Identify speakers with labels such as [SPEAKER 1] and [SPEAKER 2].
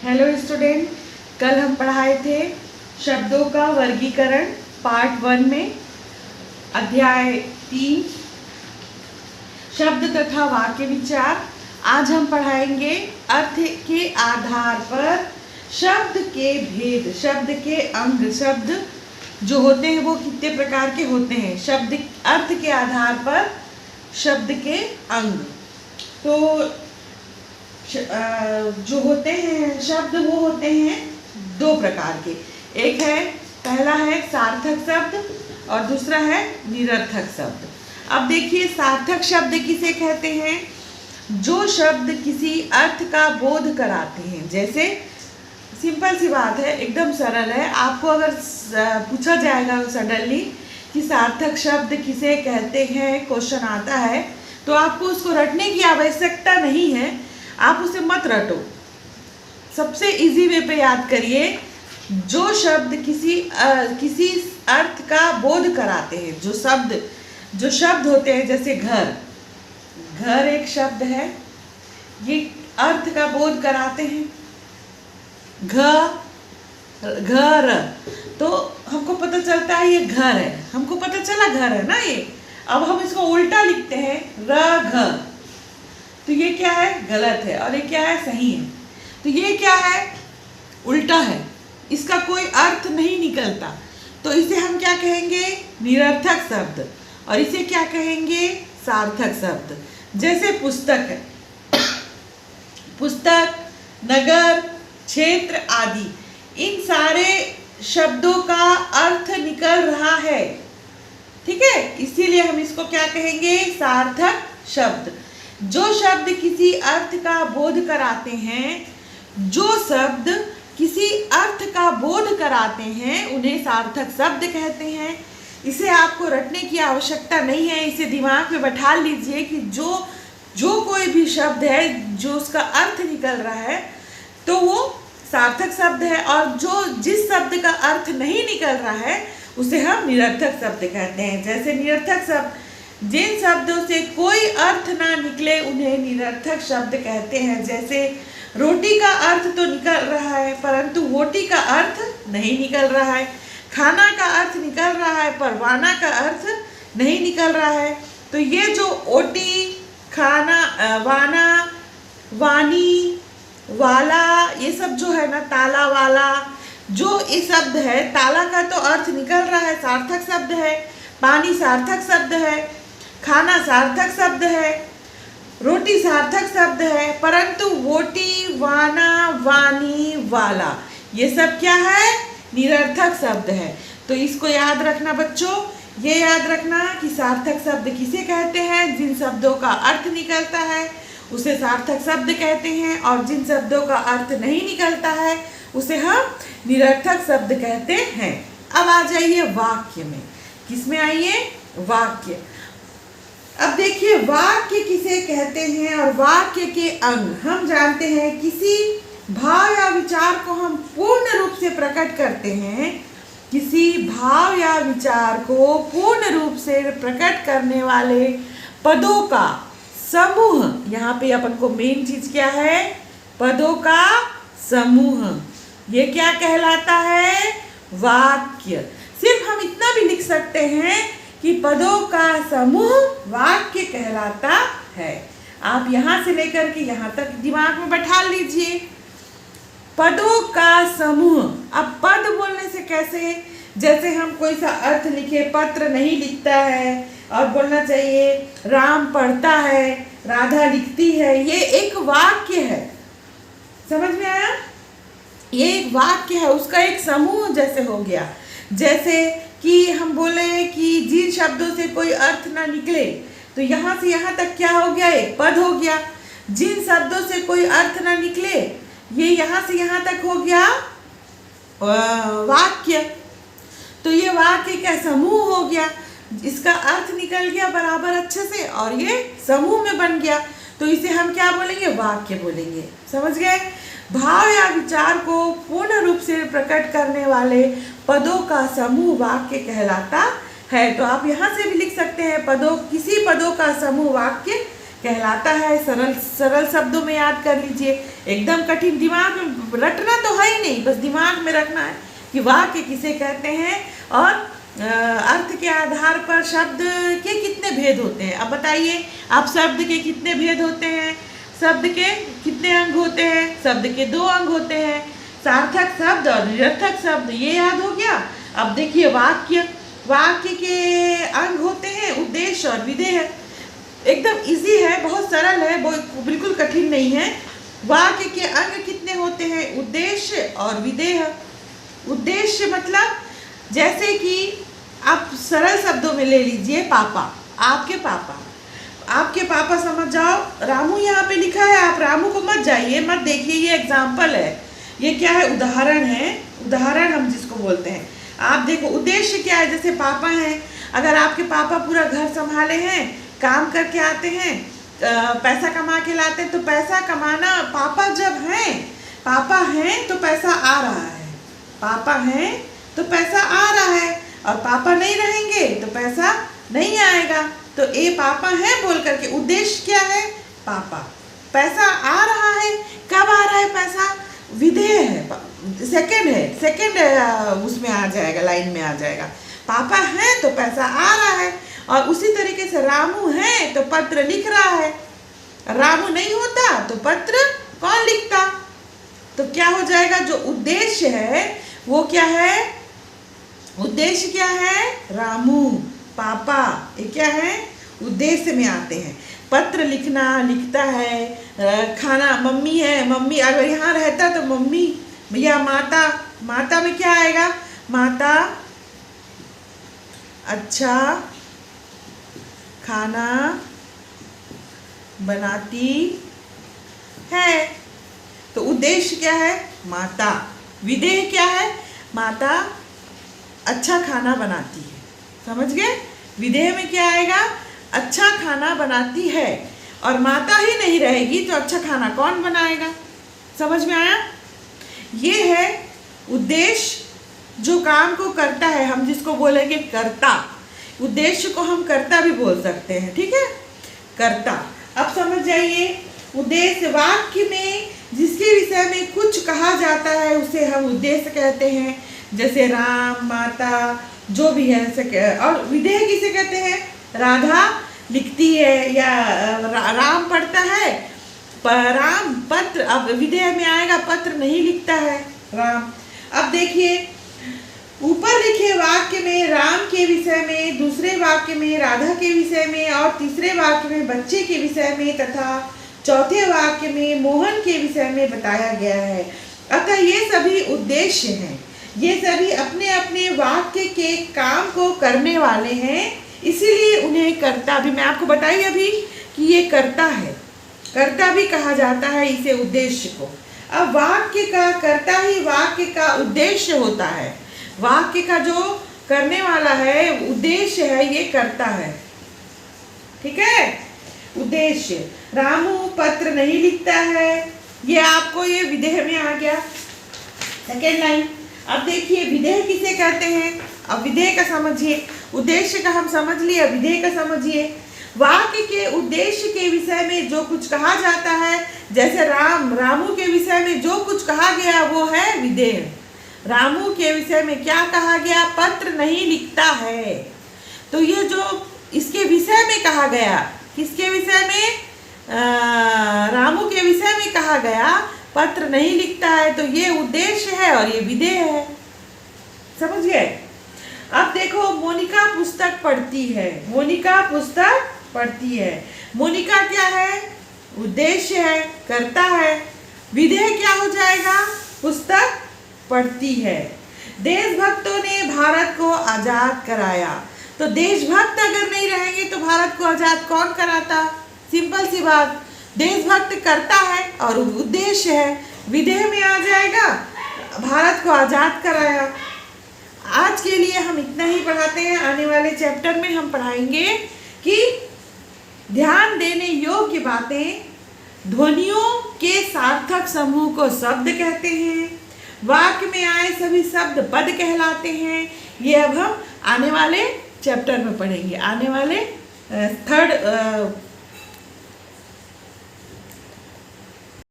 [SPEAKER 1] Hello student, कल हम पढ़ाए थे शब्दों का वर्गीकरण पार्ट 1 में अध्याय 3 शब्द तथा वाक्य विचार। आज हम पढ़ाएंगे अर्थ के आधार पर शब्द के भेद, शब्द के अंग। शब्द जो होते हैं वो कितने प्रकार के होते हैं। शब्द अर्थ के आधार पर शब्द के अंग तो जो होते हैं शब्द वो होते हैं दो प्रकार के। एक है, पहला है सार्थक शब्द और दूसरा है निरर्थक शब्द। अब देखिए, सार्थक शब्द किसे कहते हैं? जो शब्द किसी अर्थ का बोध कराते हैं। जैसे सिंपल सी बात है, एकदम सरल है। आपको अगर पूछा जाएगा सडनली कि सार्थक शब्द किसे कहते हैं, क्वेश्चन आता है, तो आपको उसको रटने की आवश्यकता नहीं है। आप उसे मत रटो, सबसे इजी वे पे याद करिए। जो शब्द किसी अर्थ का बोध कराते हैं, जो शब्द होते हैं, जैसे घर एक शब्द है, ये अर्थ का बोध कराते हैं। घर तो हमको पता चलता है ये घर है, हमको पता चला घर है ना ये। अब हम इसको उल्टा लिखते हैं घ, तो ये क्या है? गलत है। और ये क्या है? सही है। तो ये क्या है? उल्टा है, इसका कोई अर्थ नहीं निकलता। तो इसे हम क्या कहेंगे? निरर्थक शब्द। और इसे क्या कहेंगे? सार्थक शब्द। जैसे पुस्तक है, पुस्तक, नगर, क्षेत्र आदि, इन सारे शब्दों का अर्थ निकल रहा है, ठीक है। इसीलिए हम इसको क्या कहेंगे? सार्थक शब्द। जो शब्द किसी अर्थ का बोध कराते हैं, जो शब्द किसी अर्थ का बोध कराते हैं, उन्हें सार्थक शब्द कहते हैं। इसे आपको रटने की आवश्यकता नहीं है, इसे दिमाग में बैठा लीजिए कि जो कोई भी शब्द है, जो उसका अर्थ निकल रहा है, तो वो सार्थक शब्द है। और जिस शब्द का अर्थ नहीं निकल रहा है, उसे हम निरर्थक शब्द कहते हैं। जैसे निरर्थक शब्द, जिन शब्दों से कोई अर्थ ना निकले, उन्हें निरर्थक शब्द कहते हैं। जैसे रोटी का अर्थ तो निकल रहा है, परंतु वोटी का अर्थ नहीं निकल रहा है। खाना का अर्थ निकल रहा है, पर वाना का अर्थ नहीं निकल रहा है। तो ये जो ओटी, खाना, वाना, वानी, वाला, ये सब जो है ना, ताला वाला, जो ये शब्द है, ताला का तो अर्थ निकल रहा है, सार्थक शब्द है। पानी सार्थक शब्द है, खाना सार्थक शब्द है, रोटी सार्थक शब्द है, परंतु वोटी, वाना, वानी, वाला, ये सब क्या है? निरर्थक शब्द है। तो इसको याद रखना बच्चों, ये याद रखना कि सार्थक शब्द किसे कहते हैं? जिन शब्दों का अर्थ निकलता है उसे सार्थक शब्द कहते हैं, और जिन शब्दों का अर्थ नहीं निकलता है उसे हम निरर्थक शब्द कहते हैं। अब आ जाइए वाक्य में। किसमें आइए? वाक्य। अब देखिए, वाक्य किसे कहते हैं और वाक्य के अंग। हम जानते हैं, किसी भाव या विचार को हम पूर्ण रूप से प्रकट करते हैं। किसी भाव या विचार को पूर्ण रूप से प्रकट करने वाले पदों का समूह, यहाँ पे अपन को मेन चीज क्या है? पदों का समूह। ये क्या कहलाता है? वाक्य। सिर्फ हम इतना भी लिख सकते हैं कि पदों का समूह वाक्य कहलाता है। आप यहाँ से लेकर के यहाँ तक दिमाग में बैठा लीजिए, पदों का समूह। अब पद बोलने से कैसे? जैसे हम कोई सा अर्थ लिखे, पत्र नहीं लिखता है, और बोलना चाहिए राम पढ़ता है, राधा लिखती है, ये एक वाक्य है। समझ में आया? ये एक वाक्य है, उसका एक समूह जैसे हो गया। जैसे कि हम बोले कि जिन शब्दों से कोई अर्थ ना निकले, तो यहाँ से यहाँ तक क्या हो गया? एक पद हो गया। जिन शब्दों से कोई अर्थ ना निकले, ये यहाँ से यहाँ तक हो गया वाक्य। तो ये वाक्य का समूह हो गया, इसका अर्थ निकल गया बराबर अच्छे से, और ये समूह में बन गया। तो इसे हम क्या बोलेंगे? वाक्य बोलेंगे। समझ गए? भाव या विचार को पूर्ण रूप से प्रकट करने वाले पदों का समूह वाक्य कहलाता है। तो आप यहाँ से भी लिख सकते हैं, किसी पदों का समूह वाक्य कहलाता है। सरल शब्दों में याद कर लीजिए, एकदम कठिन दिमाग में रटना तो है ही नहीं, बस दिमाग में रखना है कि वाक्य किसे कहते हैं और अर्थ के आधार पर शब्द के कितने भेद होते हैं। अब बताइए आप, शब्द के कितने भेद होते हैं, शब्द के कितने अंग होते हैं? शब्द के 2 अंग होते हैं, सार्थक शब्द और निरर्थक शब्द, ये याद हो गया। अब देखिए वाक्य, वाक्य के अंग होते हैं उद्देश्य और विधेय। एकदम इजी है, बहुत सरल है, बिल्कुल कठिन नहीं है। वाक्य के अंग कितने होते हैं? उद्देश्य और विधेय। उद्देश्य मतलब जैसे कि आप सरल शब्दों में ले लीजिए, पापा, आपके पापा, आपके पापा समझ जाओ, रामू यहाँ पे लिखा है, आप रामू को मत जाइए, मत देखिए, ये एग्जाम्पल है, ये क्या है? उदाहरण है, उदाहरण हम जिसको बोलते हैं। आप देखो उद्देश्य क्या है, जैसे पापा हैं, अगर आपके पापा पूरा घर संभाले हैं, काम करके आते हैं, पैसा कमा के लाते हैं, तो पैसा कमाना, पापा जब हैं, पापा हैं तो पैसा आ रहा है, पापा हैं तो पैसा आ रहा है, और पापा नहीं रहेंगे तो पैसा नहीं आएगा। तो ए पापा हैं बोल करके उद्देश्य क्या है? पापा, पैसा आ रहा है, कब आ रहा है पैसा? विधेय है, सेकंड है, सेकंड उसमें आ जाएगा, लाइन में आ जाएगा। पापा हैं तो पैसा आ रहा है, और उसी तरीके से रामू है तो पत्र लिख रहा है, रामू नहीं होता तो पत्र कौन लिखता? तो क्या हो जाएगा? जो उद्देश्य है वो क्या है? उद्देश्य क्या है? रामू, पापा, ये क्या है? उद्देश्य में आते हैं। पत्र लिखना, लिखता है, खाना, मम्मी है, मम्मी अगर यहाँ रहता तो मम्मी, या माता, माता में क्या आएगा? माता अच्छा खाना बनाती है, तो उद्देश्य क्या है? माता। विधेय क्या है? माता अच्छा खाना बनाती है, समझ गए? विधेय में क्या आएगा? अच्छा खाना बनाती है, और माता ही नहीं रहेगी तो अच्छा खाना कौन बनाएगा? समझ में आया? ये है उद्देश्य जो काम को करता है, हम जिसको बोलेंगे कर्ता। उद्देश्य को हम कर्ता भी बोल सकते हैं, ठीक है? कर्ता। अब समझ जाइए, उद्देश्य वाक्य में जिसके विषय में कुछ कहा जाता है उसे हम उद्देश्य कहते हैं, जैसे राम, माता, जो भी है। और विधेय किसे कहते हैं? राधा लिखती है या राम पढ़ता है, राम पत्र, अब विधेय में आएगा पत्र नहीं लिखता है राम। अब देखिए ऊपर लिखे वाक्य में राम के विषय में, दूसरे वाक्य में राधा के विषय में, और तीसरे वाक्य में बच्चे के विषय में, तथा चौथे वाक्य में मोहन के विषय में बताया गया है। अतः ये सभी उद्देश्य हैं, ये सभी अपने अपने वाक्य के काम को करने वाले हैं, इसीलिए उन्हें कर्ता भी, मैं आपको बताई अभी कि ये कर्ता है, कर्ता भी कहा जाता है इसे उद्देश्य को। अब वाक्य का कर्ता ही वाक्य का उद्देश्य होता है, वाक्य का जो करने वाला है, उद्देश्य है, ये कर्ता है, ठीक है? उद्देश्य। रामू पत्र नहीं लिखता है, ये आपको ये विधेय में आ गया, सेकेंड लाइन। अब देखिए विधेय किसे कहते हैं? अब विधेय का समझिए, उद्देश्य का हम समझ लिए, विधेय का समझिए। वाक्य के उद्देश्य के विषय में जो कुछ कहा जाता है, जैसे राम, रामू के विषय में जो कुछ कहा गया वो है विधेय। रामू के विषय में क्या कहा गया? पत्र नहीं लिखता है, तो ये जो इसके विषय में कहा गया, किसके विषय में? रामू के विषय में कहा गया पत्र नहीं लिखता है, तो ये उद्देश्य है और ये विधेय है, समझ गए? अब देखो मोनिका पुस्तक पढ़ती है, मोनिका पुस्तक पढ़ती है, मोनिका क्या है? उद्देश्य है, कर्ता है। विधेय क्या हो जाएगा? पुस्तक पढ़ती है। देशभक्तों ने भारत को आजाद कराया, तो देशभक्त अगर नहीं रहेंगे तो भारत को आजाद कौन कराता? सिंपल सी बात, देशभक्त करता है और उद्देश्य है, विधेय में आ जाएगा भारत को आजाद कराया। आज के लिए हम इतना ही पढ़ाते हैं, आने वाले चैप्टर में हम पढ़ाएंगे कि ध्यान देने योग्य बातें, ध्वनियों के सार्थक समूह को शब्द कहते हैं, वाक्य में आए सभी शब्द पद कहलाते हैं। ये अब हम आने वाले चैप्टर में पढ़ेंगे, आने वाले थर्ड